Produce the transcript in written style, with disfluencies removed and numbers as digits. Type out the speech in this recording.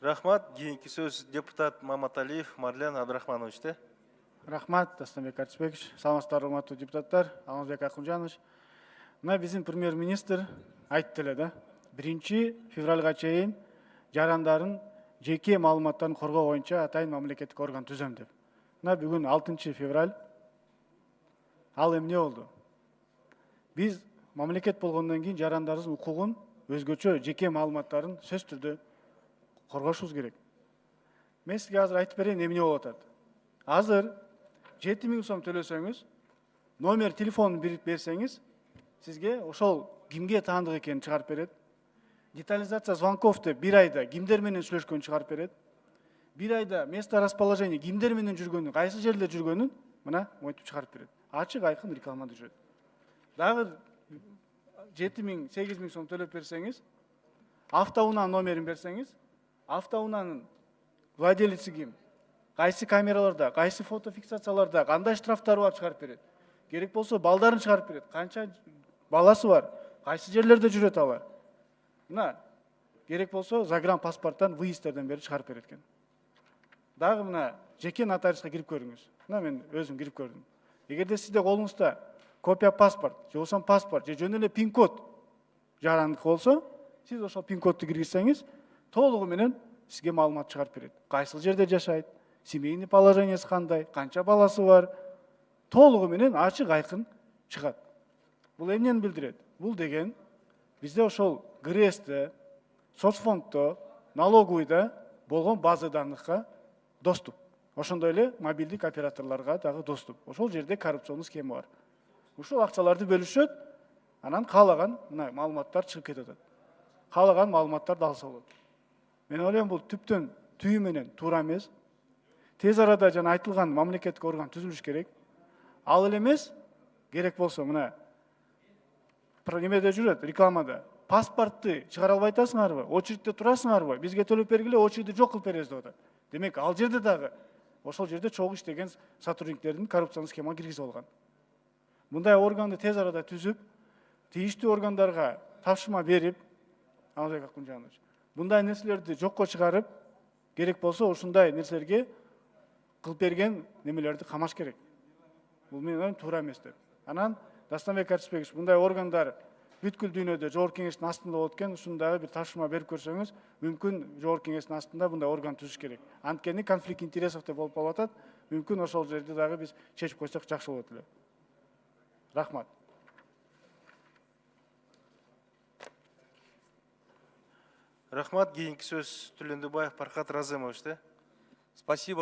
Рахмат. Кейінгі сөз депутат Маматалиев Марлен Абдрахмановичте. Рахмат, Дастанбек Артисбекович, саламатсыздар, урматтуу депутаттар, Алмазбек Акунжанович. Мына биздин премьер-министр айтты эле да. 1-февралга чейин жарандардын жеке маалыматтарын коргоо боюнча атайын мамлекеттик орган түзөм деп. Мына бүгүн 6-февраль. Ал эмне болду? Биз мамлекет болгондон кийин жарандардын укугун, өзгөчө жеке маалыматтарын сөз түрдө коргошубуз керек. Мен сизге азыр айтып берейин эмне болуп атат. Азыр 7000 сом төлөсөңүз, номер телефонун берсеңиз, сизге ошол кимге таандык экенин чыгарып берет. Детализация звонков деп 1 айда кимдер менен сүйлөшкөнүн чыгарып берет. 1 айда место расположения кимдер менен жүргөнүн, кайсы жерде жүргөнүн мына монтип чыгарып берет. Ачык айкын рекламада жүрөт. Дагы 7000, 8000 сом төлөп берсеңиз, автоунаа номерин берсеңиз, автоунаанын владелици ким? Кайсы камераларда, кайсы фотофиксацияларда, кандай штрафтары бар чыгарып берет. Керек болсо балдарын чыгарып берет. Канча баласы бар, кайсы жерлерде жүрөт алар. Мына керек болсо загран паспорттан, выездтерден бери чыгарып берет экен. Дагы мына жеке нотариуска кирип көрүңүз. Мына мен өзүм кирип көрдүм. Эгерде сизде колуңузда копия паспорт, же болсо паспорт, же жөн эле пин-код жарандык болсо, сиз ошол пин-кодду киргизсеңиз, толугу менен сизге маалымат чыгарып берет. Кайсы жерде жашайт, семейный положениясы кандай, канча баласы бар, толугу менен ачык айкын чыгат. Бул эмнени билдирет? Бул деген бизде ошол ГРЭСте, соцфонддо, налоговыйда болгон база данныхка доступ. Ошондой эле мобилдик операторлорго дагы доступ. Ошол жерде коррупционный схема бар. Ушул акчаларды бөлүшөт, анан каалаган мына маалыматтар чыгып кетип атат. Каалаган маалыматтарды алса болот. Мен ойлойм бул түптөн түйү менен туура эмес. Тез арада жана айтылган мамлекеттик орган түзүлүш керек. Ал эле эмес, керек болсо мына немеде жүрөт, рекламада. Паспортты чыгара албай атасыңарбы? Очередте турасыңарбы? Бизге төлөп бергиле, очередти жок кылып беребиз деп атат. Демек, ал жерде дагы ошол жерде чогуу иштеген сотрудниктердин коррупционный схемага киргизип алган. Мындай органды тез арада түзүп, тийиштүү органдарга тапшырма берип, Алмазбек Акунжанович, мындай нерселерди жокко чыгарып, керек болсо ушундай нерселерге кылып берген немелерди камаш керек. Бул менен туура эмес деп. Анан Дастанбек Артисбекович, мындай органдар бүткүл дүйнөдө жогорку кеңештин астында болот экен, ушундагы бир тапшырма берип көрсөңүз, мүмкүн жогорку кеңештин астында мындай орган түзүш керек. Анткени конфликт интересов деп болуп калып атат. Мүмкүн ошол жерде дагы биз чечип койсок жакшы болот эле. Рахмат. Рахмат. Кейінгі сөз Түлендібаев Пархат Разымовичте. Спасибо.